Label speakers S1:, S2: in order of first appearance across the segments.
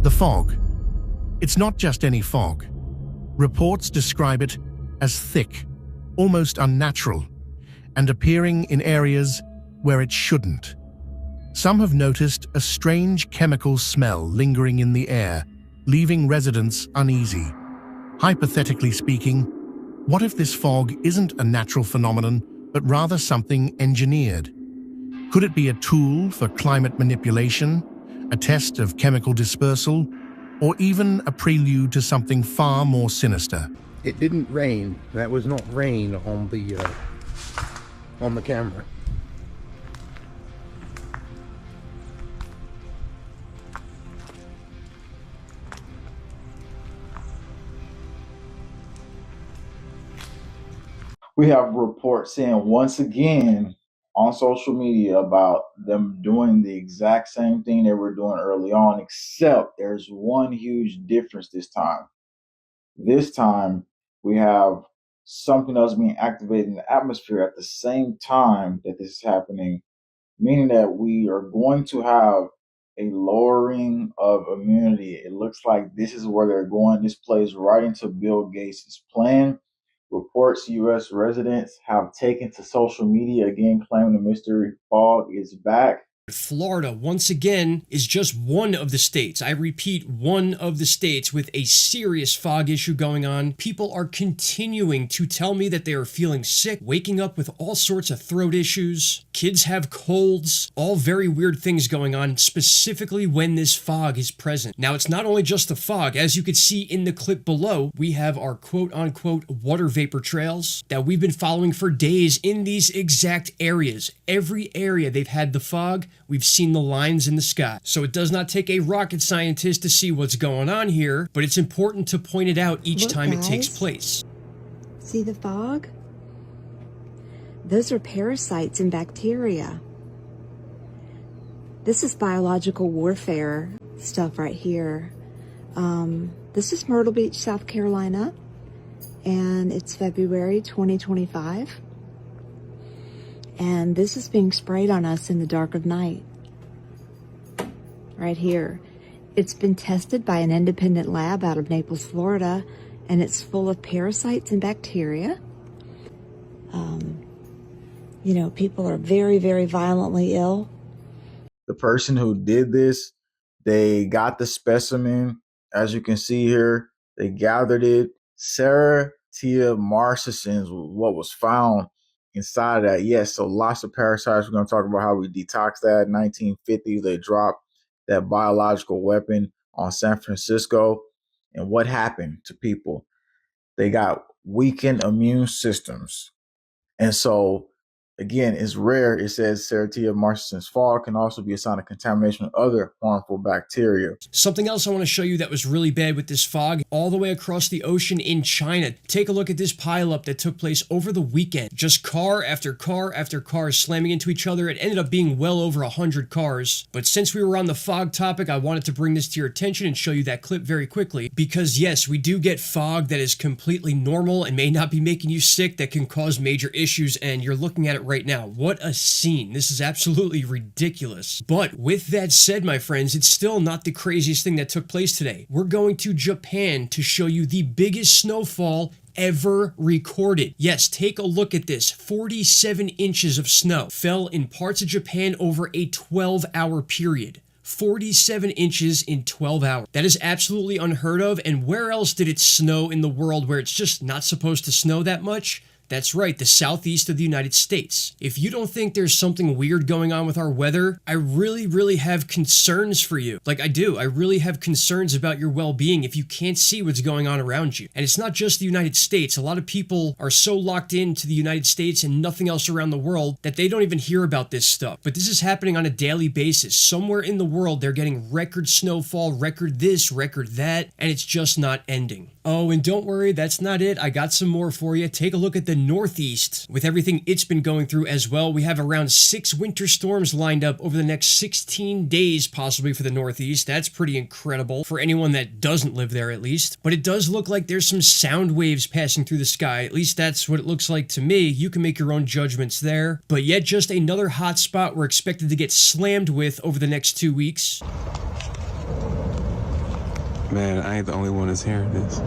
S1: The fog. It's not just any fog. Reports describe it as thick, almost unnatural, and appearing in areas where it shouldn't. Some have noticed a strange chemical smell lingering in the air, leaving residents uneasy. Hypothetically speaking, what if this fog isn't a natural phenomenon, but rather something engineered? Could it be a tool for climate manipulation, a test of chemical dispersal, or even a prelude to something far more sinister?
S2: It didn't rain. That was not rain on the camera.
S3: We have reports saying once again on social media about them doing the exact same thing they were doing early on, except there's one huge difference this time. This time, we have something else being activated in the atmosphere at the same time that this is happening, meaning that we are going to have a lowering of immunity. It looks like this is where they're going. This plays right into Bill Gates' plan. Reports U.S. residents have taken to social media again, claiming the mystery fog is back.
S4: Florida, once again, is just one of the states. I repeat, one of the states with a serious fog issue going on. People are continuing to tell me that they are feeling sick, waking up with all sorts of throat issues. Kids have colds, all very weird things going on, specifically when this fog is present. Now, it's not only just the fog. As you can see in the clip below, we have our quote-unquote water vapor trails that we've been following for days in these exact areas. Every area they've had the fog, we've seen the lines in the sky. So it does not take a rocket scientist to see what's going on here, but it's important to point it out each time it takes place.
S5: See the fog? Those are parasites and bacteria. This is biological warfare stuff right here. This is Myrtle Beach, South Carolina, and it's February 2025. And this is being sprayed on us in the dark of night. Right here. It's been tested by an independent lab out of Naples, Florida, and it's full of parasites and bacteria. You know, people are very, very violently ill.
S3: The person who did this, they got the specimen, as you can see here. They gathered it. Sarah Tia Marcescens, what was found inside of that. Yes, so lots of parasites. We're going to talk about how we detox that. 1950, they dropped that biological weapon on San Francisco. And what happened to people? They got weakened immune systems. And so, again, it's rare. It says Serratia marcescens fog can also be a sign of contamination of other harmful bacteria.
S4: Something else I want to show you that was really bad with this fog, all the way across the ocean in China. Take a look at this pileup that took place over the weekend. Just car after car after car slamming into each other. It ended up being well over 100 cars. But since we were on the fog topic, I wanted to bring this to your attention and show you that clip very quickly. Because yes, we do get fog that is completely normal and may not be making you sick, that can cause major issues, and you're looking at it right now. What a scene. This is absolutely ridiculous. But with that said, my friends, it's still not the craziest thing that took place today. We're going to Japan to show you the biggest snowfall ever recorded. Yes, take a look at this. 47 inches of snow fell in parts of Japan over a 12-hour period. 47 inches in 12 hours. That is absolutely unheard of. And where else did it snow in the world where it's just not supposed to snow that much? That's right, the southeast of the United States. If you don't think there's something weird going on with our weather, I really have concerns for you. Like I do, I really have concerns about your well-being if you can't see what's going on around you. And it's not just the United States. A lot of people are so locked into the United States and nothing else around the world that they don't even hear about this stuff. But this is happening on a daily basis. Somewhere in the world, they're getting record snowfall, record this, record that, and it's just not ending. Oh, and don't worry, that's not it. I got some more for you. Take a look at the Northeast. With everything it's been going through as well, we have around 6 winter storms lined up over the next 16 days, possibly for the Northeast. That's pretty incredible for anyone that doesn't live there, at least. But it does look like there's some sound waves passing through the sky. At least that's what it looks like to me. You can make your own judgments there. But yet just another hot spot we're expected to get slammed with over the next 2 weeks.
S6: Man, I ain't the only one that's hearing this.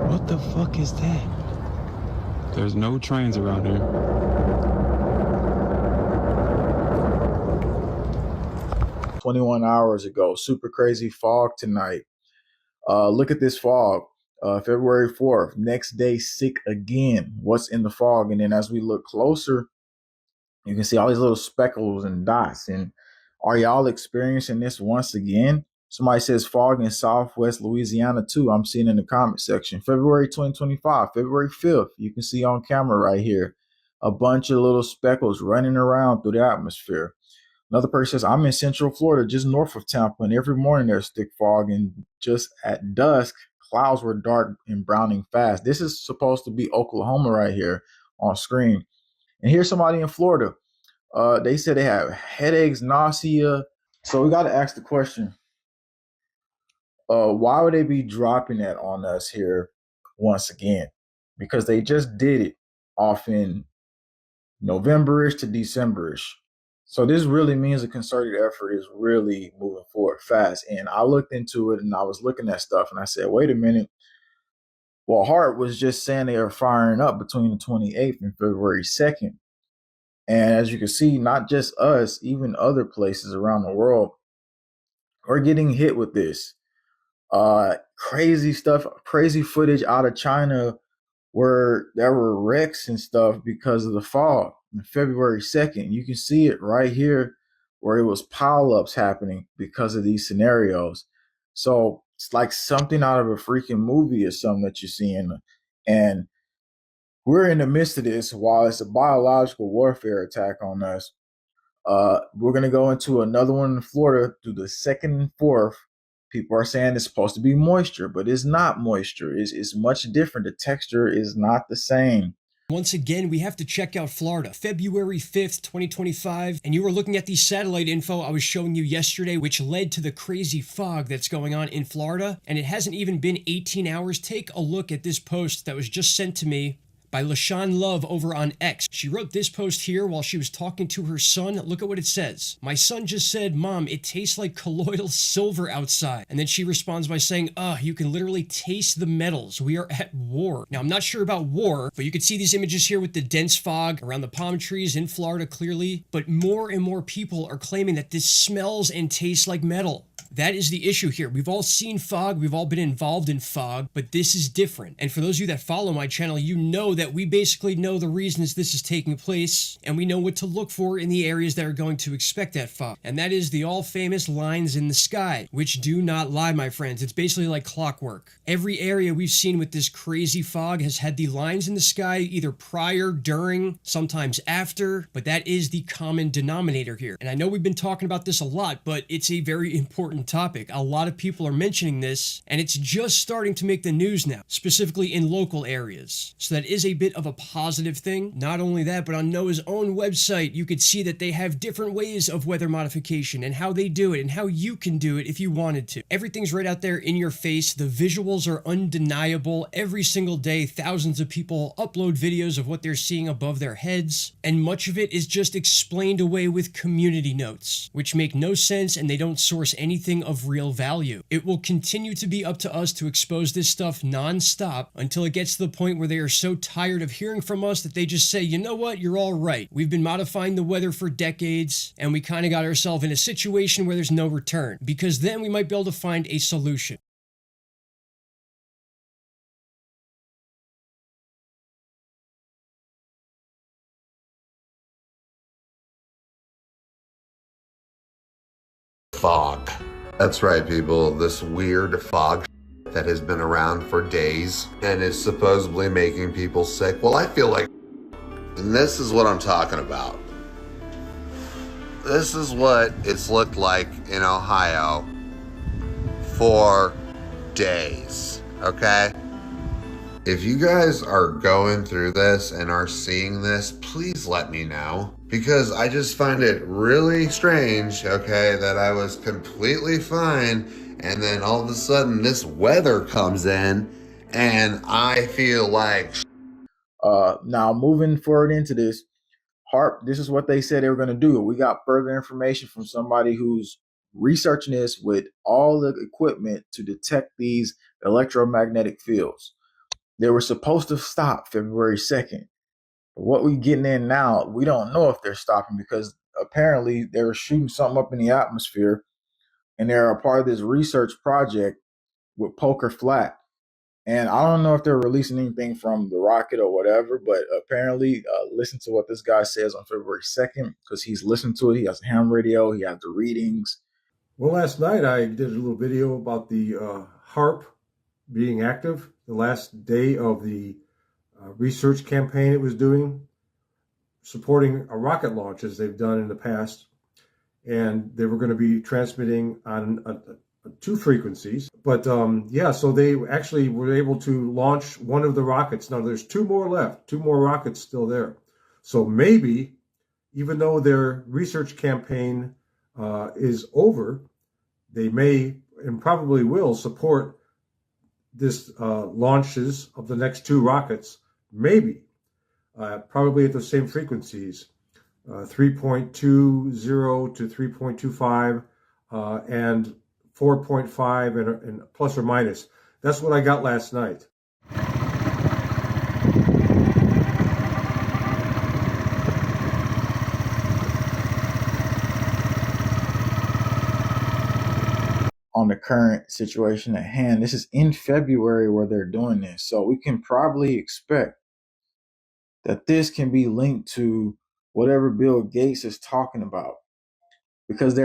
S6: What the fuck is that? There's no trains around here.
S3: 21 hours ago. Super crazy fog tonight. Look at this fog. February 4th. Next day, sick again. What's in the fog? And then as we look closer, you can see all these little speckles and dots. And are y'all experiencing this once again? Somebody says fog in Southwest Louisiana too. I'm seeing in the comment section. February 2025, February 5th. You can see on camera right here a bunch of little speckles running around through the atmosphere. Another person says, I'm in Central Florida, just north of Tampa, and every morning there's thick fog, and just at dusk, clouds were dark and browning fast. This is supposed to be Oklahoma right here on screen. And here's somebody in Florida. They said they have headaches, nausea. So we got to ask the question, why would they be dropping that on us here once again? Because they just did it off in November-ish to December-ish. So this really means a concerted effort is really moving forward fast. And I looked into it and I was looking at stuff and I said, wait a minute. Well, HAARP was just saying they are firing up between the 28th and February 2nd. And as you can see, not just us, even other places around the world are getting hit with this. Crazy stuff, crazy footage out of China where there were wrecks and stuff because of the fog. On February 2nd, you can see it right here where it was pileups happening because of these scenarios. So it's like something out of a freaking movie or something that you're seeing. And we're in the midst of this while it's a biological warfare attack on us. We're going to go into another one in Florida through the 2nd and 4th. People are saying it's supposed to be moisture, but it's not moisture. It's much different. The texture is not the same.
S4: Once again, we have to check out Florida, February 5th, 2025. And you were looking at the satellite info I was showing you yesterday, which led to the crazy fog that's going on in Florida. And it hasn't even been 18 hours. Take a look at this post that was just sent to me by LaShawn Love over on X. She wrote this post here while she was talking to her son. Look at what it says. My son just said, Mom, it tastes like colloidal silver outside. And then she responds by saying, you can literally taste the metals. We are at war. Now, I'm not sure about war, but you can see these images here with the dense fog around the palm trees in Florida clearly. But more and more people are claiming that this smells and tastes like metal. That is the issue here. We've all seen fog. We've all been involved in fog, but this is different. And for those of you that follow my channel, you know that we basically know the reasons this is taking place, and we know what to look for in the areas that are going to expect that fog. And that is the all-famous lines in the sky, which do not lie, my friends. It's basically like clockwork. Every area we've seen with this crazy fog has had the lines in the sky either prior, during, sometimes after, but that is the common denominator here. And I know we've been talking about this a lot, but it's a very important topic. A lot of people are mentioning this, and it's just starting to make the news now, specifically in local areas. So that is a bit of a positive thing. Not only that, but on NOAA's own website, you could see that they have different ways of weather modification and how they do it and how you can do it if you wanted to. Everything's right out there in your face. The visuals are undeniable. Every single day, thousands of people upload videos of what they're seeing above their heads, and much of it is just explained away with community notes, which make no sense and they don't source anything of real value. It will continue to be up to us to expose this stuff non-stop until it gets to the point where they are so tired of hearing from us that they just say, you know what, you're all right. We've been modifying the weather for decades, and we kind of got ourselves in a situation where there's no return, because then we might be able to find a solution.
S7: Fog. That's right, people. This weird fog that has been around for days and is supposedly making people sick. Well, I feel like, and this is what I'm talking about. This is what it's looked like in Ohio for days, okay? If you guys are going through this and are seeing this, please let me know. Because I just find it really strange, okay, that I was completely fine and then all of a sudden this weather comes in and I feel like...
S3: Now moving forward into this, HAARP, this is what they said they were going to do. We got further information from somebody who's researching this with all the equipment to detect these electromagnetic fields. They were supposed to stop February 2nd. But what we're getting in now, we don't know if they're stopping because apparently they were shooting something up in the atmosphere and they're a part of this research project with Poker Flat. And I don't know if they're releasing anything from the rocket or whatever, but apparently listen to what this guy says on February 2nd because he's listened to it. He has a ham radio. He has the readings.
S8: Well, last night I did a little video about the HAARP being active, the last day of the research campaign it was doing, supporting a rocket launch as they've done in the past. And they were going to be transmitting on two frequencies. But yeah, so they actually were able to launch one of the rockets. Now there's two more left, two more rockets still there. So maybe, even though their research campaign is over, they may and probably will support this launches of the next two rockets, maybe, probably at the same frequencies, 3.20 to 3.25 and 4.5 and plus or minus. That's what I got last night.
S3: On the current situation at hand, this is in February where they're doing this. So we can probably expect that this can be linked to whatever Bill Gates is talking about. Because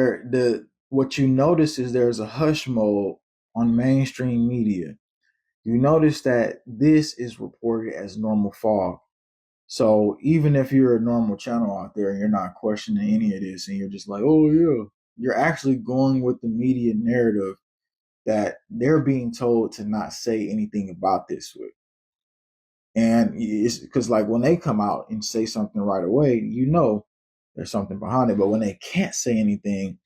S3: what you notice is there's a hush mode on mainstream media. You notice that this is reported as normal fog. So even if you're a normal channel out there and you're not questioning any of this and you're just like, oh yeah, you're actually going with the media narrative that they're being told to not say anything about this with. And it's because like when they come out and say something right away, you know there's something behind it. But when they can't say anything,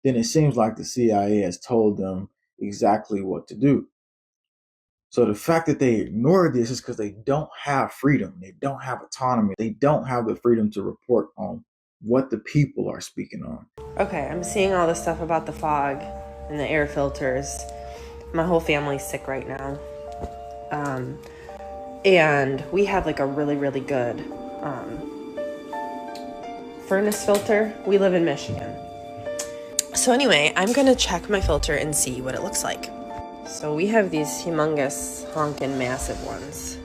S3: then it seems like the CIA has told them exactly what to do. So the fact that they ignore this is because they don't have freedom. They don't have autonomy. They don't have the freedom to report on what the people are speaking on.
S9: Okay, I'm seeing all this stuff about the fog and the air filters. My whole family's sick right now. And we have like a really, really good furnace filter. We live in Michigan. So anyway, I'm gonna check my filter and see what it looks like. So we have these humongous, honkin' massive ones.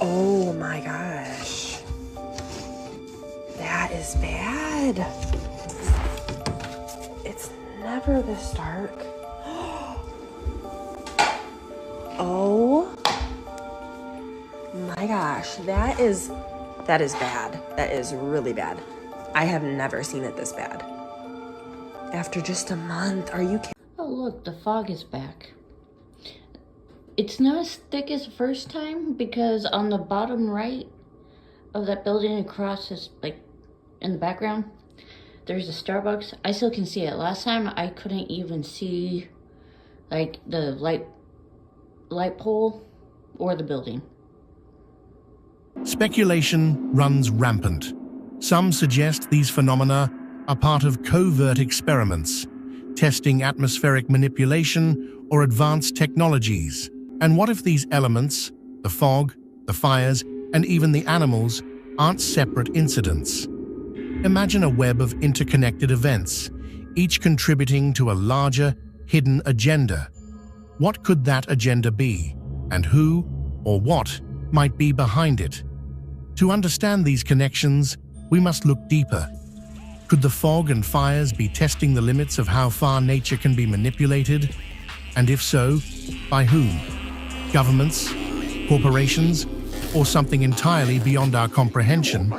S9: Oh my gosh. That is bad. It's never this dark. Oh my gosh, that is bad. That is really bad. I have never seen it this bad. After just a month, are you kidding?
S10: Oh look, the fog is back. It's not as thick as the first time because on the bottom right of that building across this, like in the background, there's a Starbucks. I still can see it. Last time I couldn't even see like the light pole or the building.
S1: Speculation runs rampant. Some suggest these phenomena are part of covert experiments, testing atmospheric manipulation or advanced technologies. And what if these elements, the fog, the fires, and even the animals, aren't separate incidents? Imagine a web of interconnected events, each contributing to a larger, hidden agenda. What could that agenda be, and who or what might be behind it? To understand these connections, we must look deeper. Could the fog and fires be testing the limits of how far nature can be manipulated? And if so, by whom? Governments, corporations, or something entirely beyond our comprehension?